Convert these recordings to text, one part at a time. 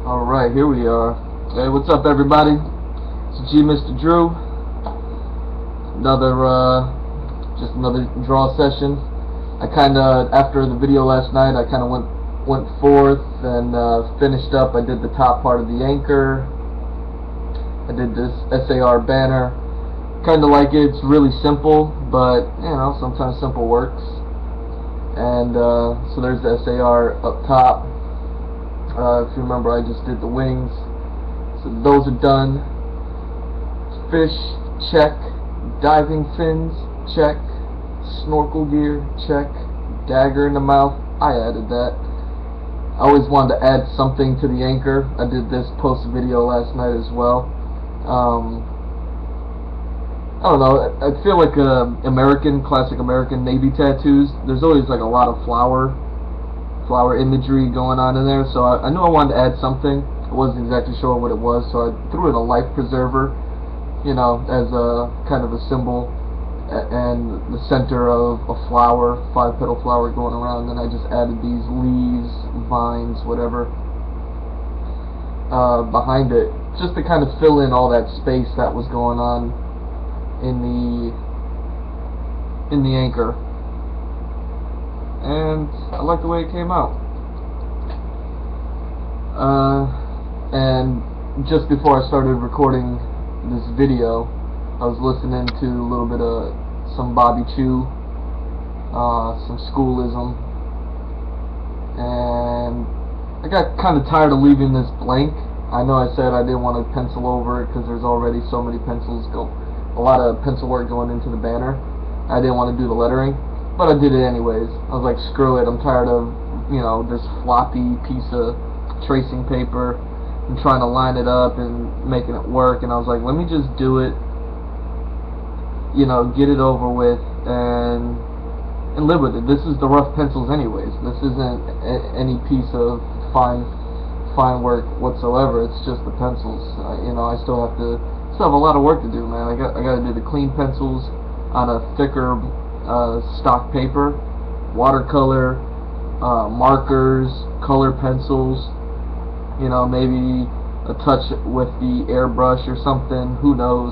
Alright, here we are. Hey, what's up everybody? It's GMrDrew. Just another draw session. After the video last night, I kinda went forth and finished up. I did the top part of the anchor. I did this SAR banner. Kinda like it. It's really simple, but you know, sometimes simple works. And so there's the SAR up top. If you remember, I just did the wings. So those are done. Fish, check. Diving fins, check. Snorkel gear, check. Dagger in the mouth, I added that. I always wanted to add something to the anchor. I did this post video last night as well. I don't know, I feel like classic American Navy tattoos, there's always like a lot of flower imagery going on in there, so I knew I wanted to add something. I wasn't exactly sure what it was, so I threw in a life preserver, you know, as a kind of a symbol, and the center of a flower, 5-petal flower going around. Then I just added these leaves, vines, whatever, behind it, just to kind of fill in all that space that was going on in the anchor. And I like the way it came out. And just before I started recording this video, I was listening to a little bit of some Bobby Chew, some schoolism, and I got kind of tired of leaving this blank. I know I said I didn't want to pencil over it because there's already so many a lot of pencil work going into the banner. I didn't want to do the lettering, but I did it anyways. I was like, screw it, I'm tired of, you know, this floppy piece of tracing paper and trying to line it up and making it work. And I was like, let me just do it, you know, get it over with and live with it. This is the rough pencils anyways. This isn't any piece of fine work whatsoever. It's just the pencils. You know, I still have a lot of work to do, man. I got to do the clean pencils on a thicker stock paper, watercolor, markers, color pencils, you know, maybe a touch with the airbrush or something, who knows.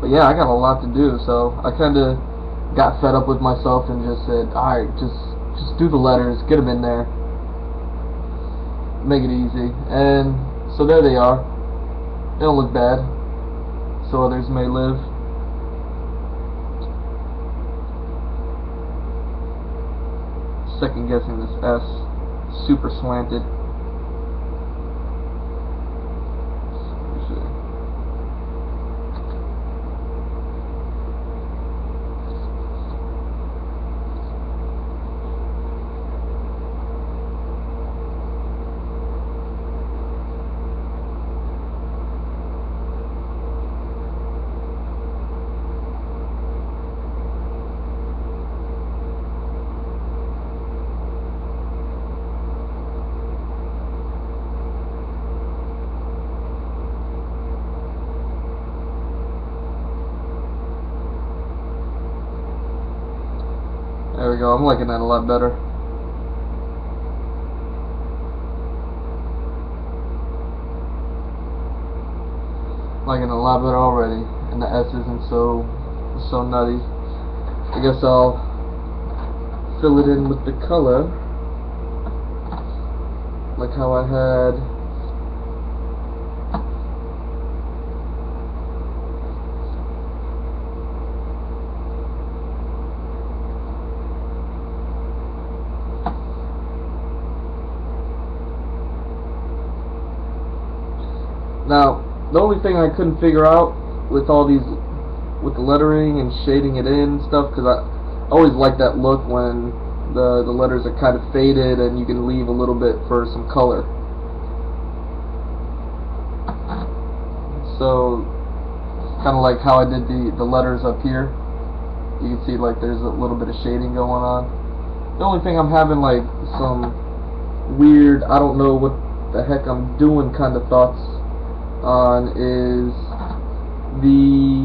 But yeah, I got a lot to do, so I kind of got fed up with myself and just said, alright, just do the letters, get them in there, make it easy. And so there they are. They don't look bad, so others may live. Second guessing this S, super slanted. There we go, I'm liking that a lot better. Liking it a lot better already, and the S isn't so nutty. I guess I'll fill it in with the color, like how I had now. The only thing I couldn't figure out with all these, with the lettering and shading it in and stuff, because I always like that look when the letters are kind of faded and you can leave a little bit for some color. So kind of like how I did the letters up here. You can see like there's a little bit of shading going on. The only thing I'm having like some weird, I don't know what the heck I'm doing kind of thoughts on is the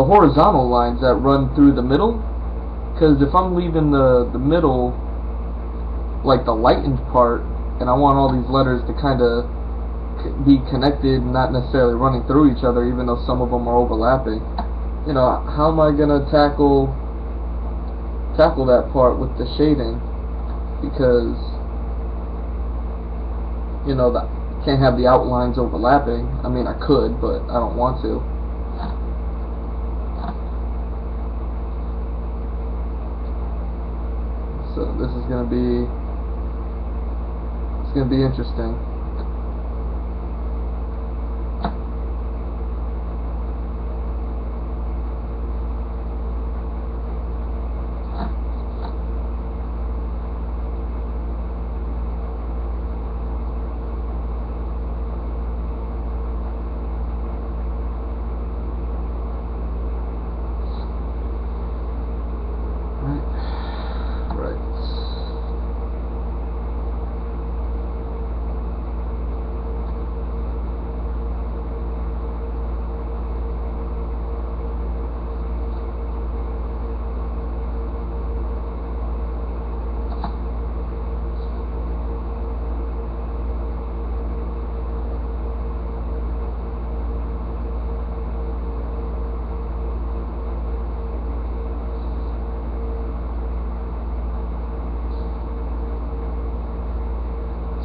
horizontal lines that run through the middle, because if I'm leaving the middle like the lightened part, and I want all these letters to kind of be connected, not necessarily running through each other, even though some of them are overlapping. You know, how am I gonna tackle that part with the shading? Because, you know, that can't have the outlines overlapping. I mean, I could, but I don't want to. So this is gonna be interesting.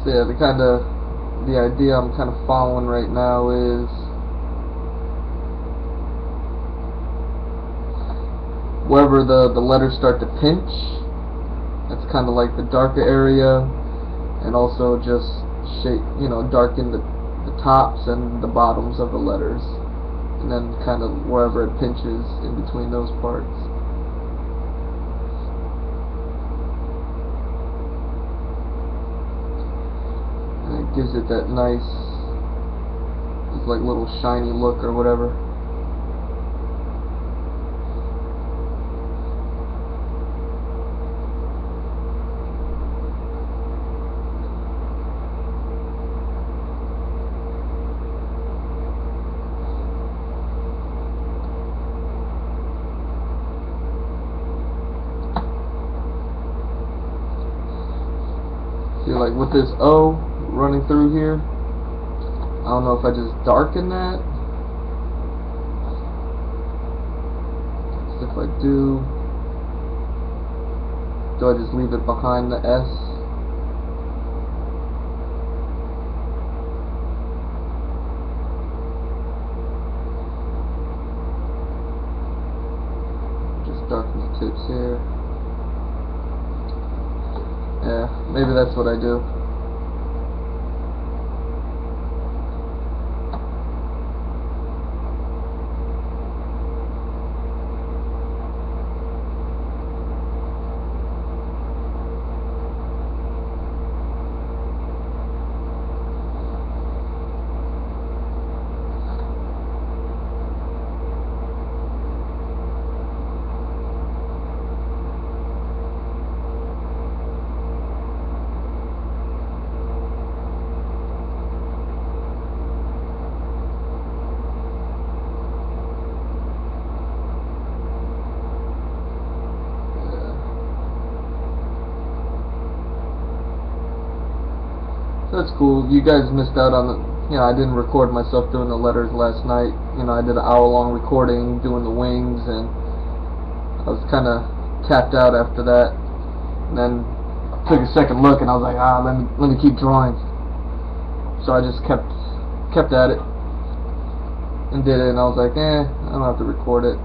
So yeah, the idea I'm kind of following right now is wherever the letters start to pinch, that's kind of like the darker area, and also just darken the tops and the bottoms of the letters, and then kind of wherever it pinches in between those parts. Gives it that nice, like little shiny look or whatever. See, like with this O running through here, I don't know if I just darken that. If I do I just leave it behind the S? Just darken the tips here. Yeah, maybe that's what I do. That's cool. You guys missed out on the, I didn't record myself doing the letters last night. I did an hour-long recording doing the wings, and I was kind of tapped out after that. And then I took a second look, and I was like, let me keep drawing. So I just kept at it and did it, and I was like, I don't have to record it.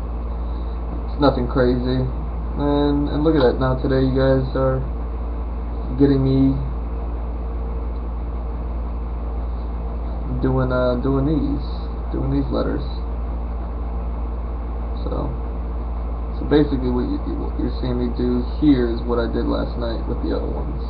It's nothing crazy. And look at that. Now today, you guys are getting me doing these letters. So basically what you're seeing me do here is what I did last night with the other ones.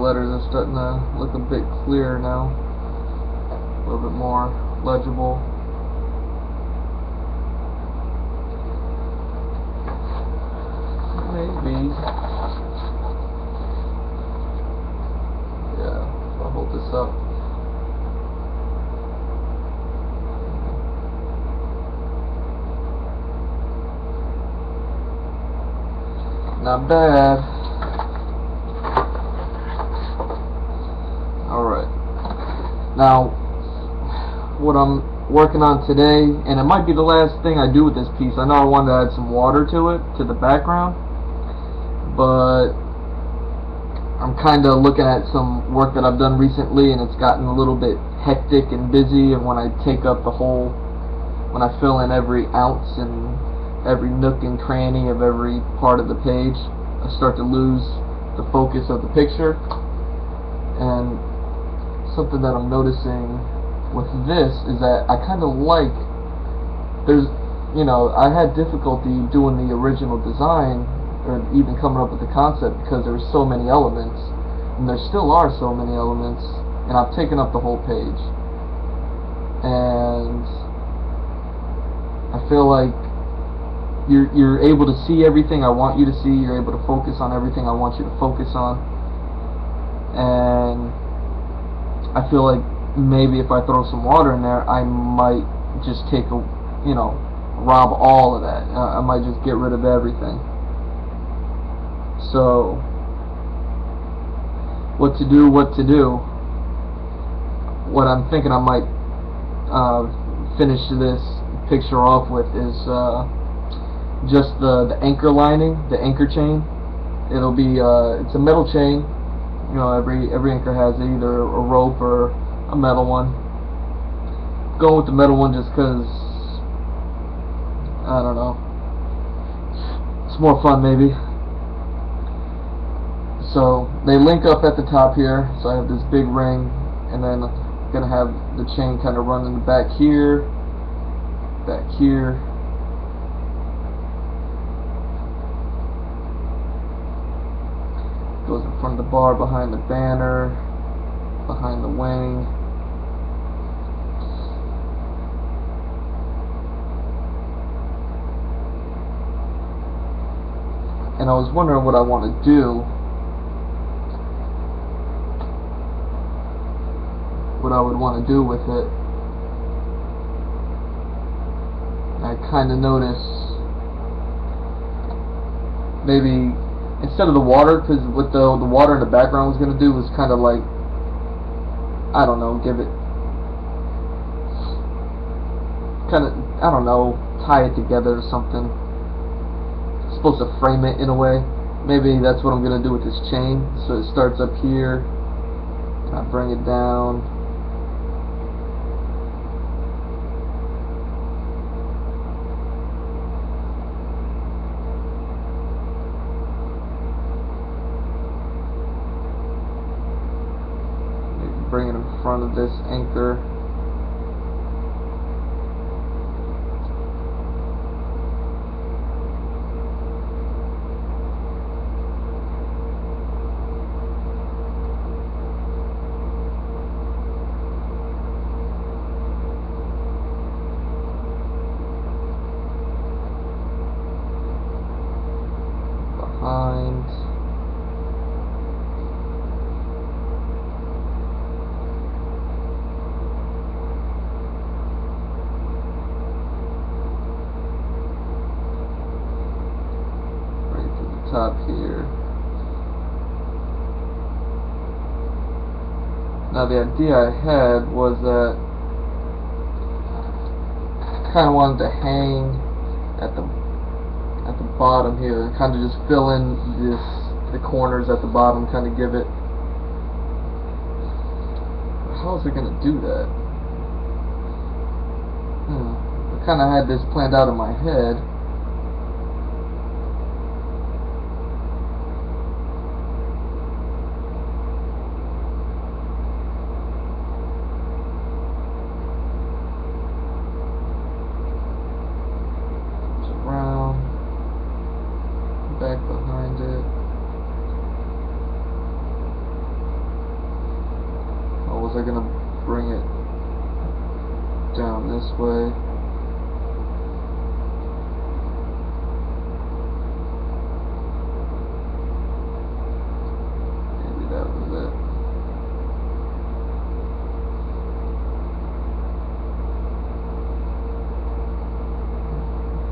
letters are starting to look a bit clearer now, a little bit more legible. Maybe, yeah, I'll hold this up. Not bad. Alright. Now, what I'm working on today, and it might be the last thing I do with this piece. I know I wanted to add some water to it, to the background, but I'm kind of looking at some work that I've done recently, and it's gotten a little bit hectic and busy, and when I take up the whole, when I fill in every ounce and every nook and cranny of every part of the page, I start to lose the focus of the picture. And something that I'm noticing with this is that I kind of like, there's, you know, I had difficulty doing the original design or even coming up with the concept because there were so many elements, and there still are so many elements, and I've taken up the whole page, and I feel like you're able to see everything I want you to see, you're able to focus on everything I want you to focus on, and I feel like maybe if I throw some water in there, I might just take a, you know, rob all of that. I might just get rid of everything. So, what to do, what I'm thinking I might finish this picture off with is just the anchor lining, the anchor chain. It'll be it's a metal chain. You know, every anchor has either a rope or a metal one. Going with the metal one just because, I don't know, it's more fun maybe. So they link up at the top here, so I have this big ring, and then I'm gonna have the chain kind of running back here, goes in front of the bar, behind the banner, behind the wing. And I was wondering what I want to do. What I would want to do with it. I kind of notice maybe instead of the water, because what the water in the background was going to do was kind of like, I don't know, give it kind of, I don't know, tie it together or something. It's supposed to frame it in a way. Maybe that's what I'm going to do with this chain. So it starts up here, and I bring it down. Bring it in front of this anchor. Behind. Top here. Now the idea I had was that I kind of wanted to hang at the bottom here and kind of just fill in the corners at the bottom, kind of give it. How is it going to do that? I kind of had this planned out in my head. Back behind it. gonna bring it down this way. Maybe that was it.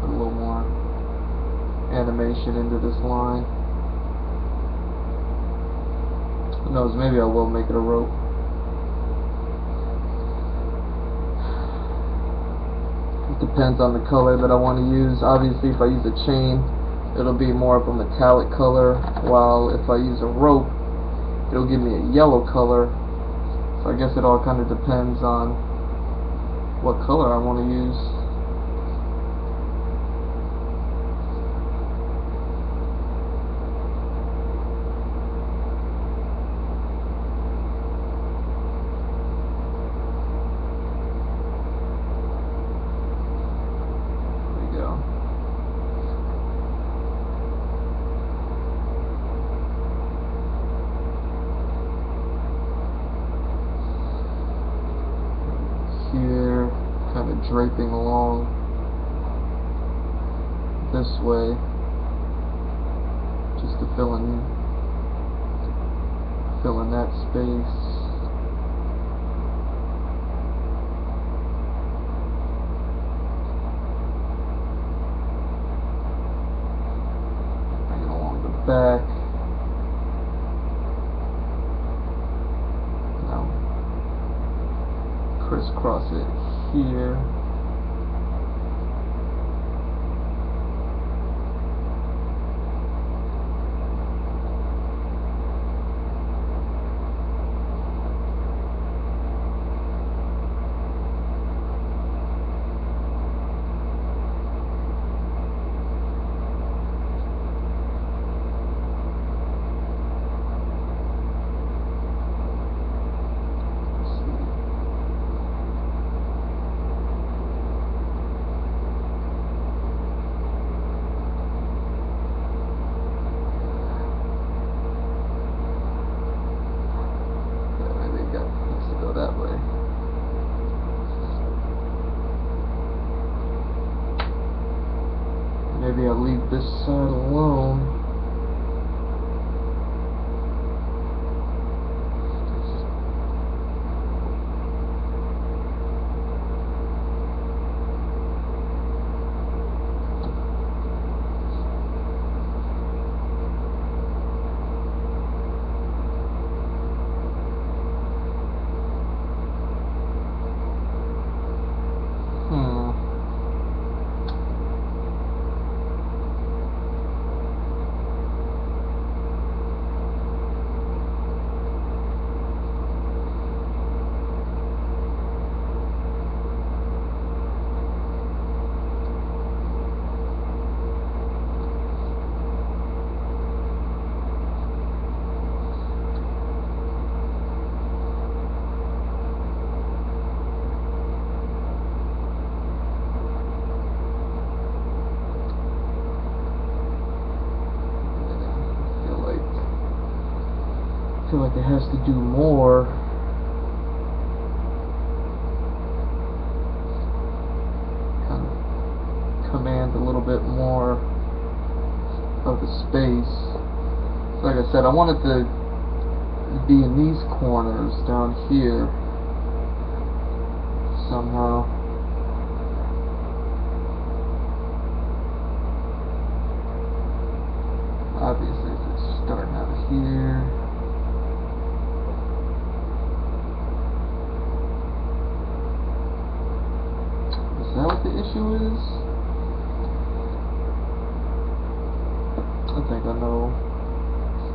Put a little more animation into this line. Who knows, maybe I will make it a rope. It depends on the color that I want to use. Obviously, if I use a chain, it'll be more of a metallic color, while if I use a rope, it'll give me a yellow color. So I guess it all kind of depends on what color I want to use. Here, kind of draping along this way, just to fill in that space. Bring it along the back. Crisscross it here. That way. Maybe I'll leave this side alone. I feel like it has to do more. Kind of command a little bit more of the space. So like I said, I want it to be in these corners down here somehow. Obviously, if it's starting out here. Is that what the issue is? I think I know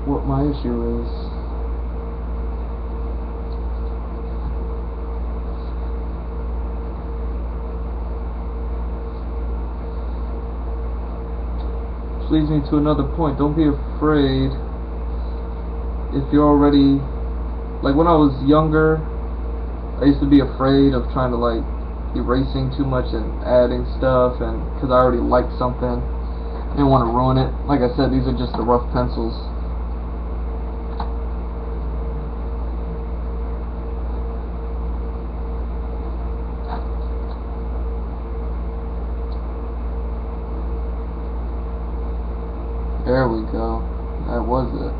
what my issue is. Which leads me to another point. Don't be afraid if you're already, like when I was younger, I used to be afraid of trying to like erasing too much and adding stuff, and because I already liked something, I didn't want to ruin it. Like I said, these are just the rough pencils. There we go. That was it.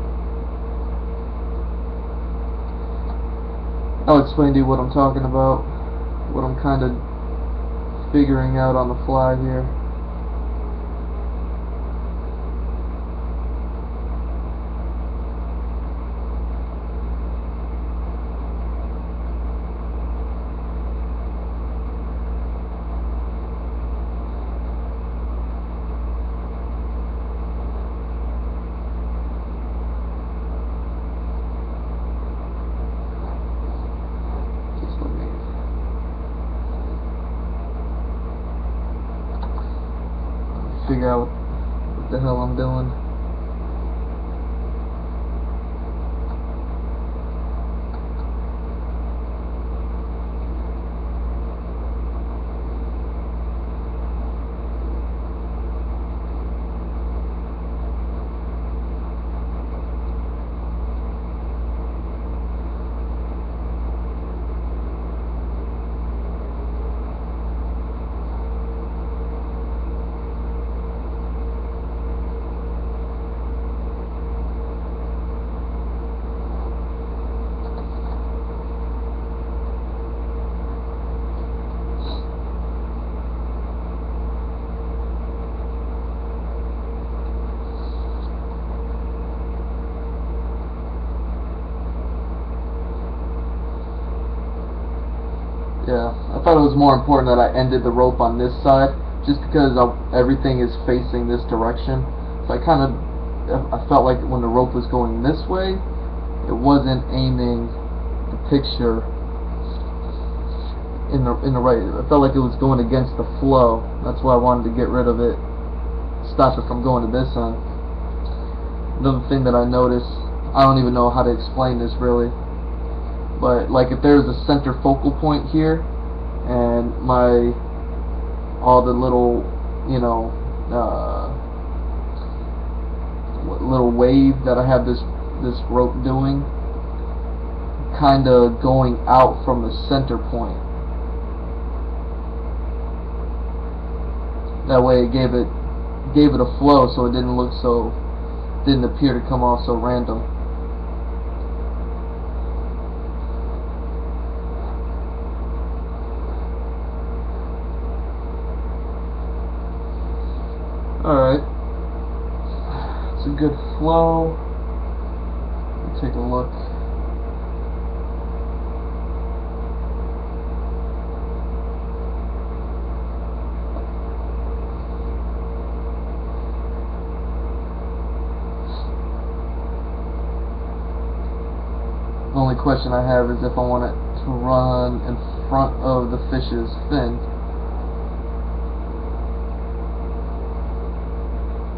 I'll explain to you what I'm talking about, what I'm kind of figuring out on the fly here. Figure out what the hell I'm doing. Yeah, I thought it was more important that I ended the rope on this side, just because everything is facing this direction. So I felt like when the rope was going this way, it wasn't aiming the picture in the right. I felt like it was going against the flow. That's why I wanted to get rid of it, stop it from going to this end. Another thing that I noticed, I don't even know how to explain this really, but like if there's a center focal point here, and all the little, you know, little wave that I have this rope doing, kind of going out from the center point. That way it gave it a flow, so it didn't appear to come off so random. Alright, it's a good flow. Let's take a look. The only question I have is if I want it to run in front of the fish's fin,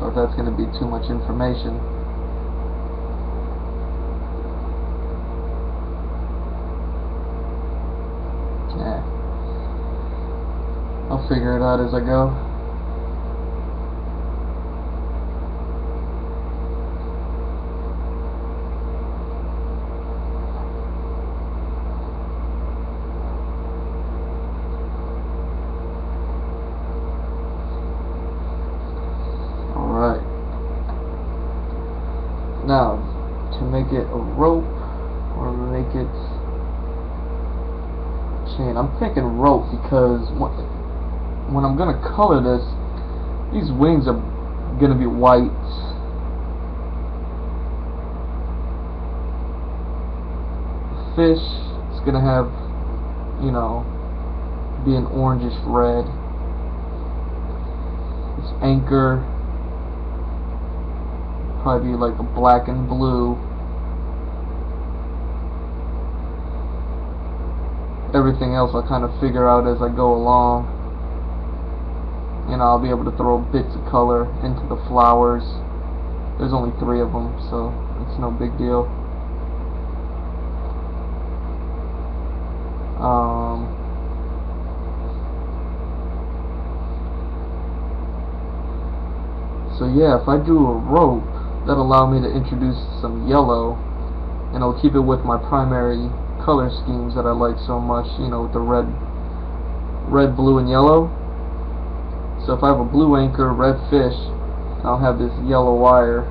or if that's going to be too much information. Yeah, I'll figure it out as I go. Now, to make it a rope, or make it a chain, I'm thinking rope because when I'm going to color this, these wings are going to be white. The fish is going to have, you know, be an orangish red. This anchor probably be like a black and blue. Everything else I'll kind of figure out as I go along. You know, I'll be able to throw bits of color into the flowers. There's only 3 of them, so it's no big deal. So yeah, if I do a rope, that'll allow me to introduce some yellow, and I'll keep it with my primary color schemes that I like so much, you know, with the red, blue, and yellow. So if I have a blue anchor, red fish, I'll have this yellow wire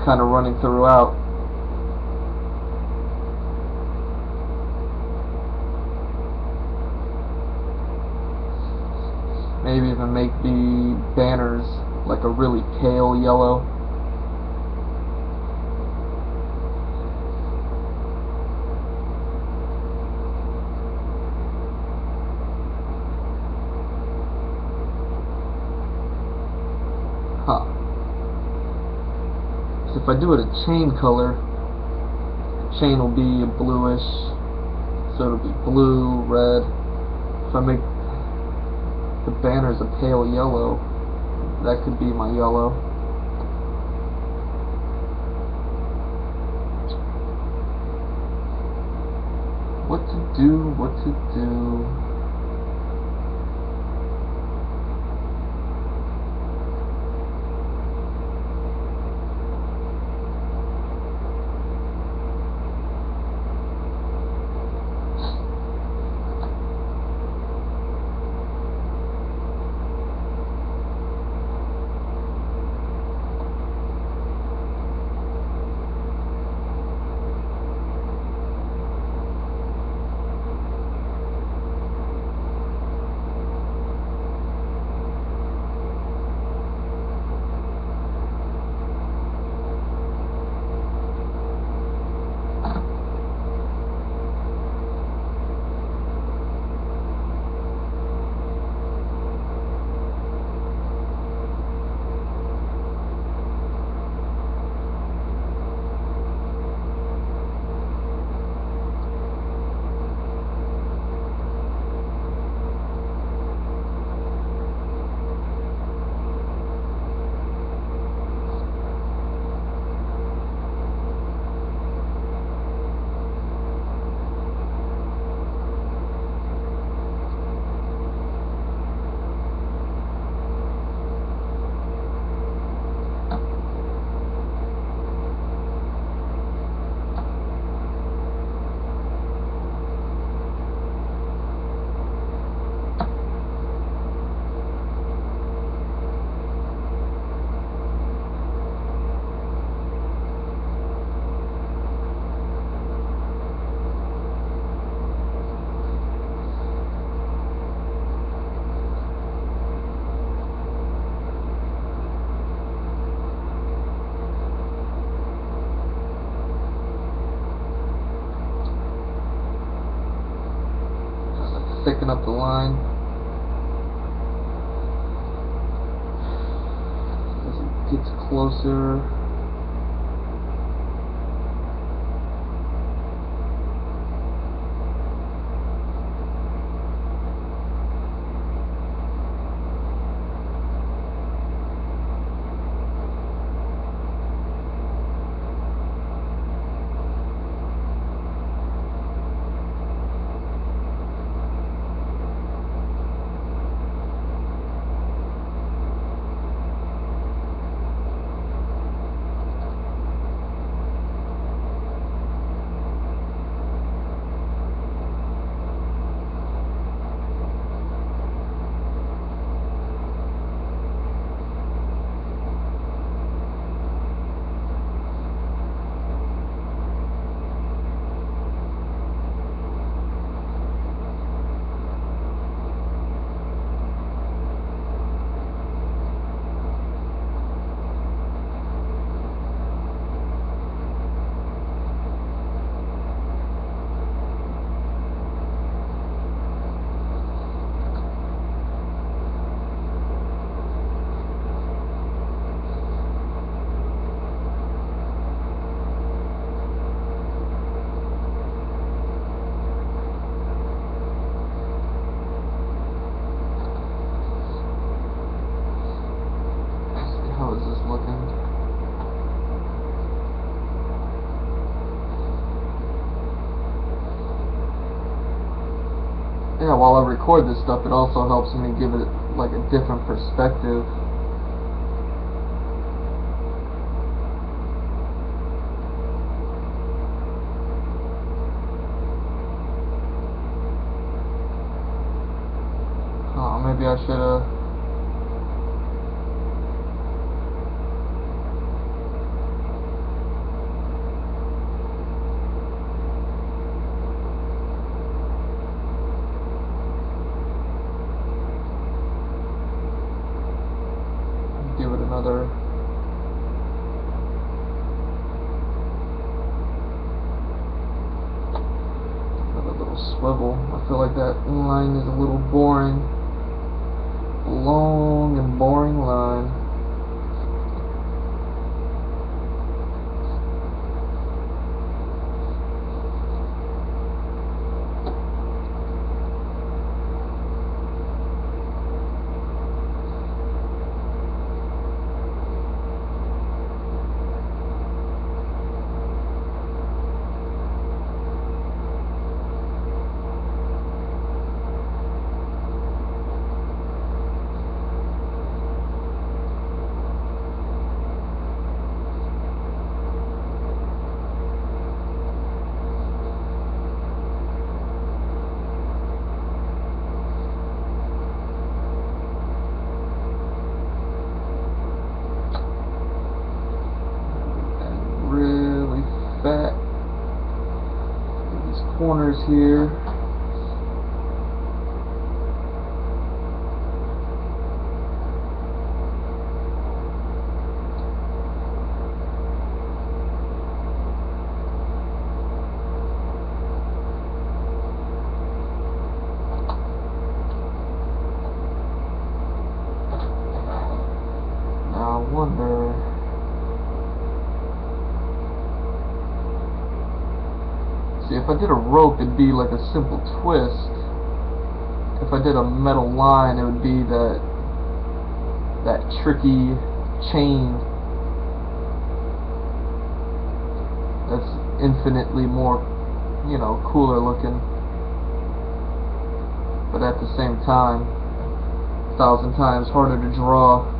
kind of running throughout. Maybe even make the banners like a really pale yellow. Huh. So if I do it a chain color, the chain will be a bluish, so it'll be blue, red. If I make the banner's a pale yellow, that could be my yellow. What to do, what to do. Thicken up the line as it gets closer. Yeah, while I record this stuff, it also helps me give it like a different perspective. Oh, maybe I should have another little swivel. I feel like that line is a little boring. Long and boring line. Fat in these corners here. Now I wonder. See, if I did a rope, it'd be like a simple twist. If I did a metal line, it would be that tricky chain that's infinitely more, you know, cooler looking. But at the same time, 1,000 times harder to draw.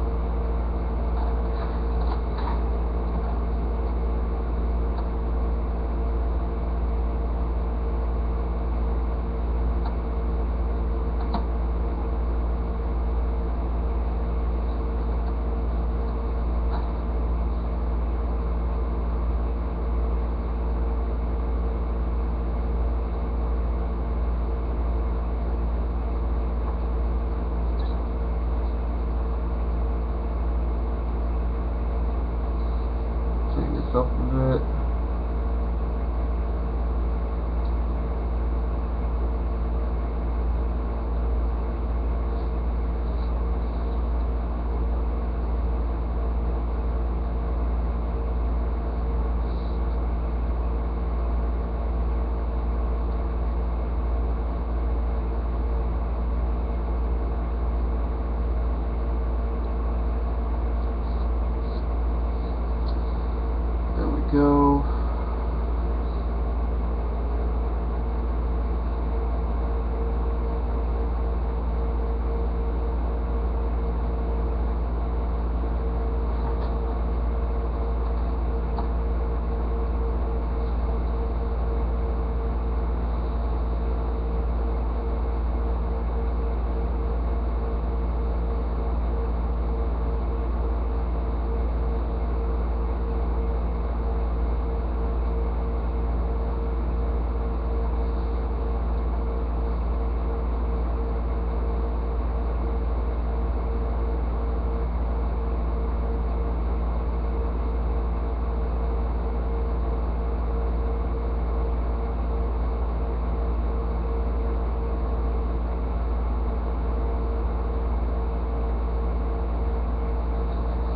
Up a bit. Go.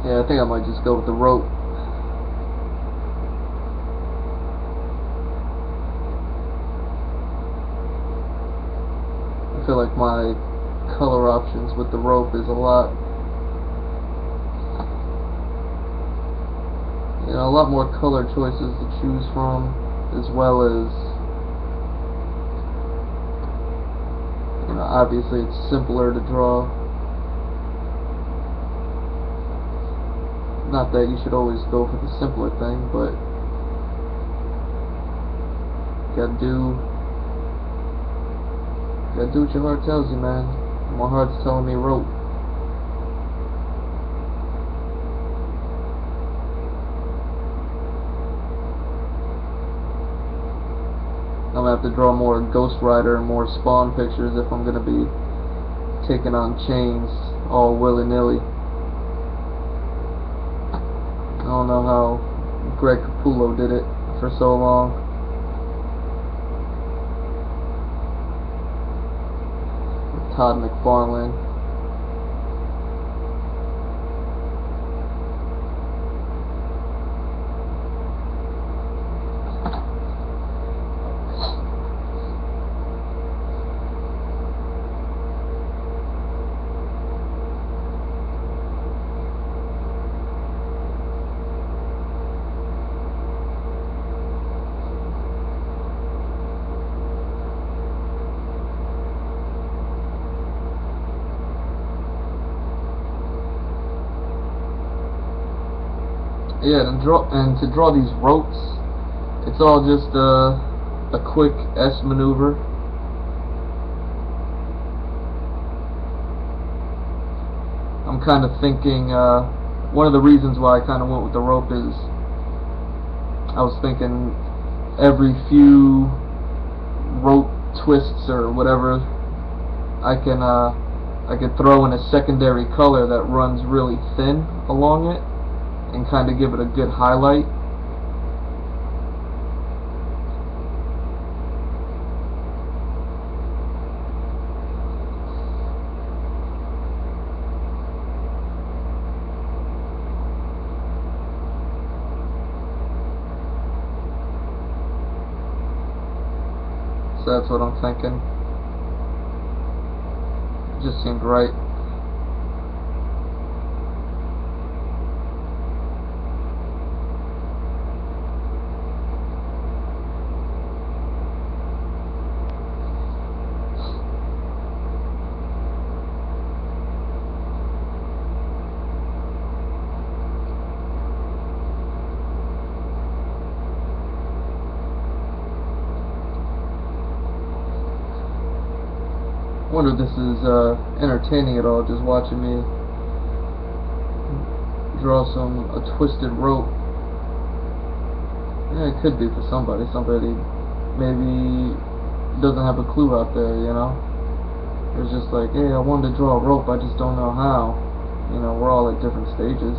Yeah, I think I might just go with the rope. I feel like my color options with the rope is a lot, you know, a lot more color choices to choose from, as well as, you know, obviously it's simpler to draw. Not that you should always go for the simpler thing, but you gotta do what your heart tells you, man. My heart's telling me rope. I'm gonna have to draw more Ghost Rider and more Spawn pictures if I'm gonna be taking on chains all willy-nilly. don't know how Greg Capullo did it for so long. Todd McFarlane. Yeah, to draw these ropes, it's all just a quick S maneuver. I'm kind of thinking, one of the reasons why I kind of went with the rope is I was thinking every few rope twists or whatever, I could throw in a secondary color that runs really thin along it and kind of give it a good highlight. So that's what I'm thinking. Just seemed right. I wonder if this is entertaining at all, just watching me draw a twisted rope. Yeah, it could be for somebody. Somebody maybe doesn't have a clue out there, you know. It's just like, hey, I wanted to draw a rope, I just don't know how. You know, we're all at different stages.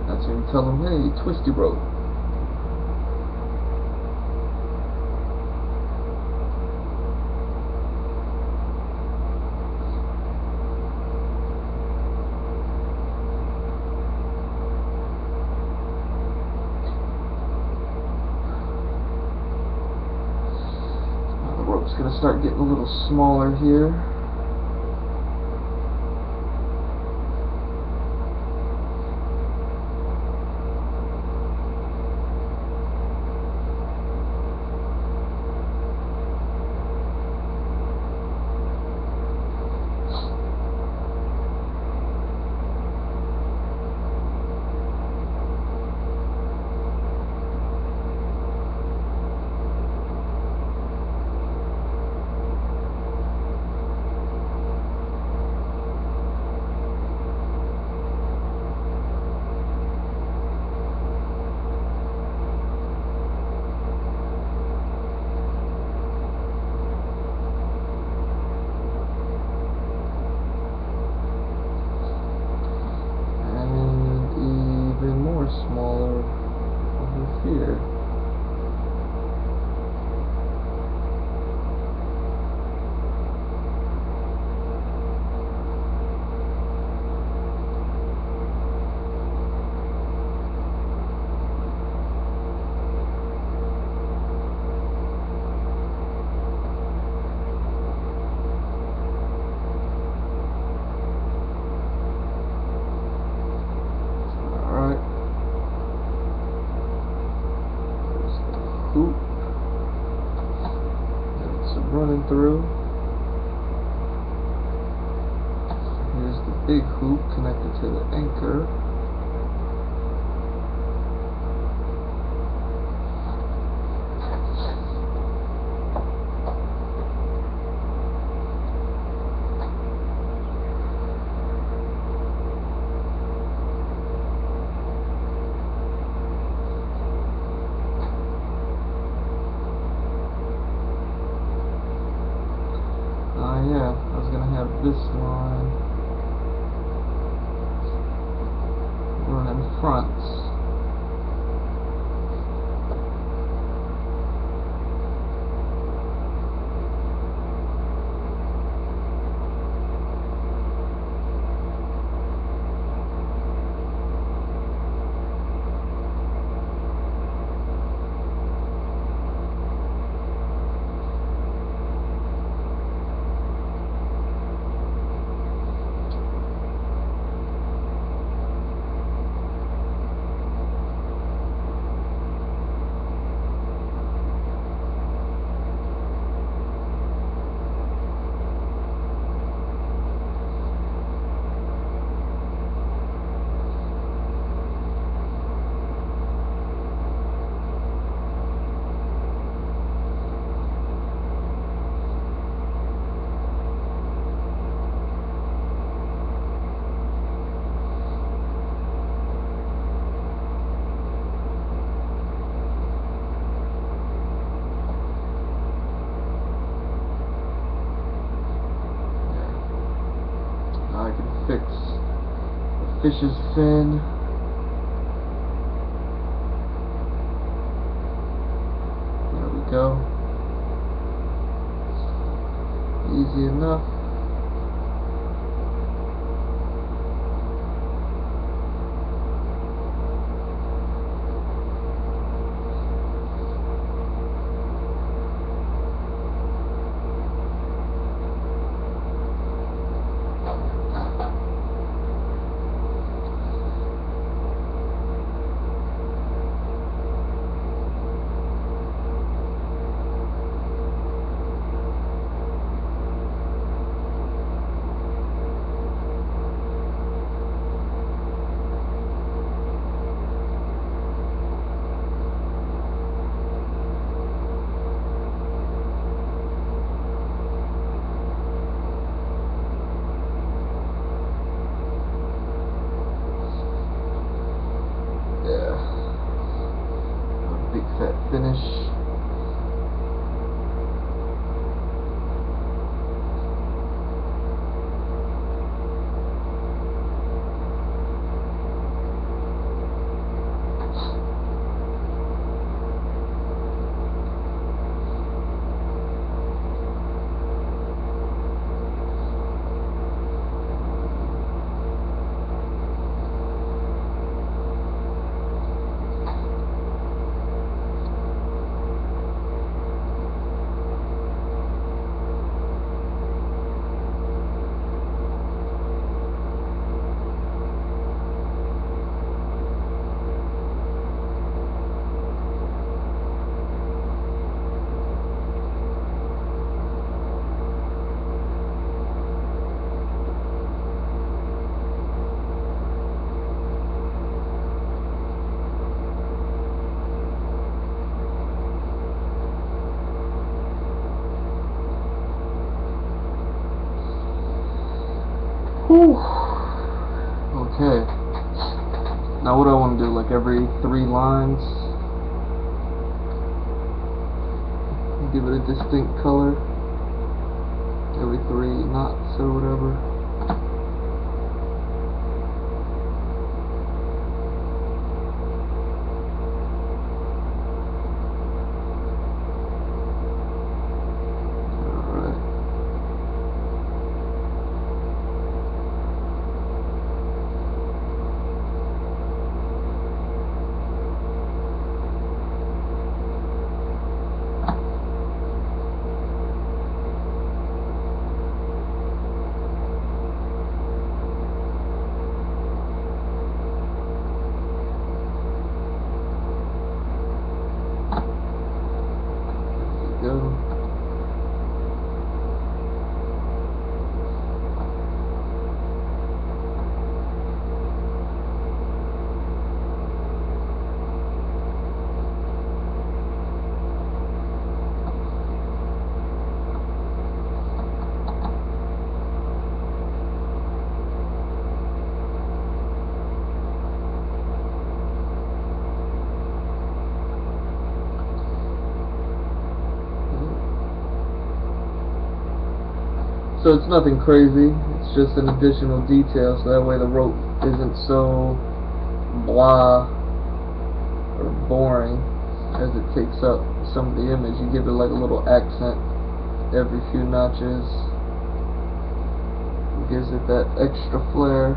That's when you tell them, hey, twist your rope. It's gonna start getting a little smaller here. Smaller over here. Hoop that's running through. Here's the big hoop connected to the anchor. Yeah, I was gonna have this line fronts. I can fix the fish's fin. There we go. Easy enough. Big fat finish. Whew. Okay. Now what do I want to do? Like every 3 lines? Give it a distinct color. Every 3 knots or whatever. Go. So it's nothing crazy, it's just an additional detail so that way the rope isn't so blah or boring as it takes up some of the image. You give it like a little accent every few notches. It gives it that extra flair.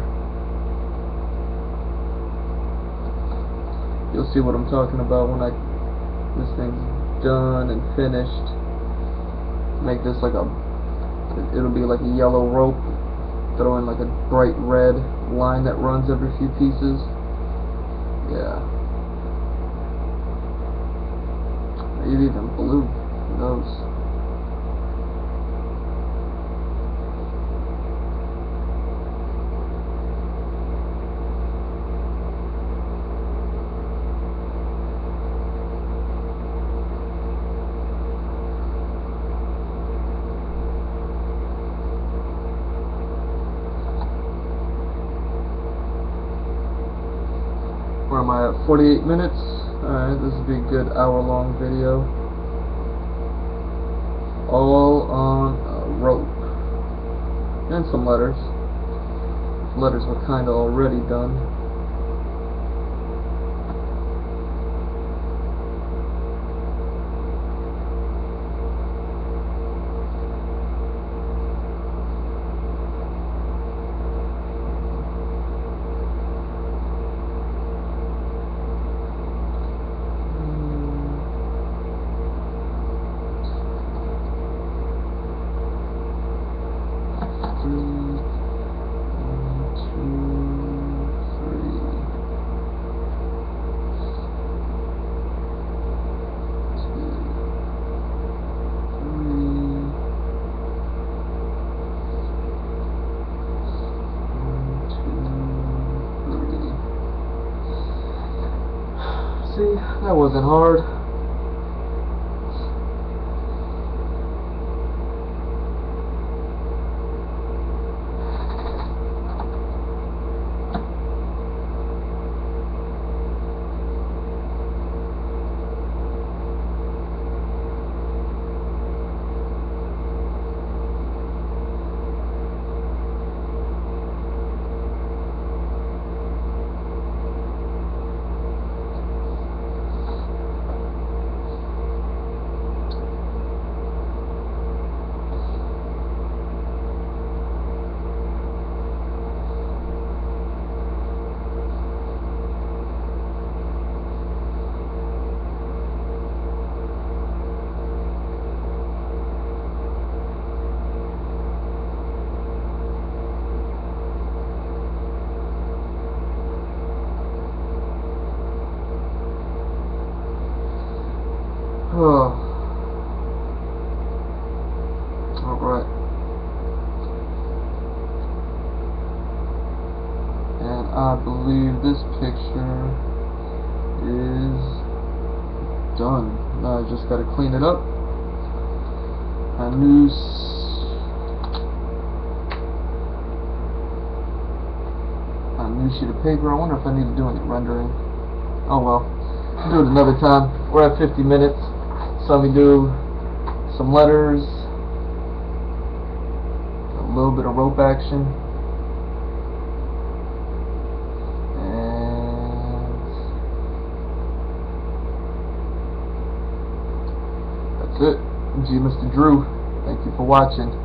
You'll see what I'm talking about when this thing's done and finished. Make this like it'll be like a yellow rope. Throw in like a bright red line that runs every few pieces. Yeah. Maybe even blue. Who knows? Where am I at? 48 minutes? Alright, this will be a good hour-long video. All on a rope. And some letters. Letters were kinda already done. See, that wasn't hard. Alright. And I believe this picture is done. Now I just gotta clean it up. A new sheet of paper. I wonder if I need to do any rendering. Oh well. I'll do it another time. We're at 50 minutes. So let me do some letters, a little bit of rope action, and that's it. GMrDrew. Thank you for watching.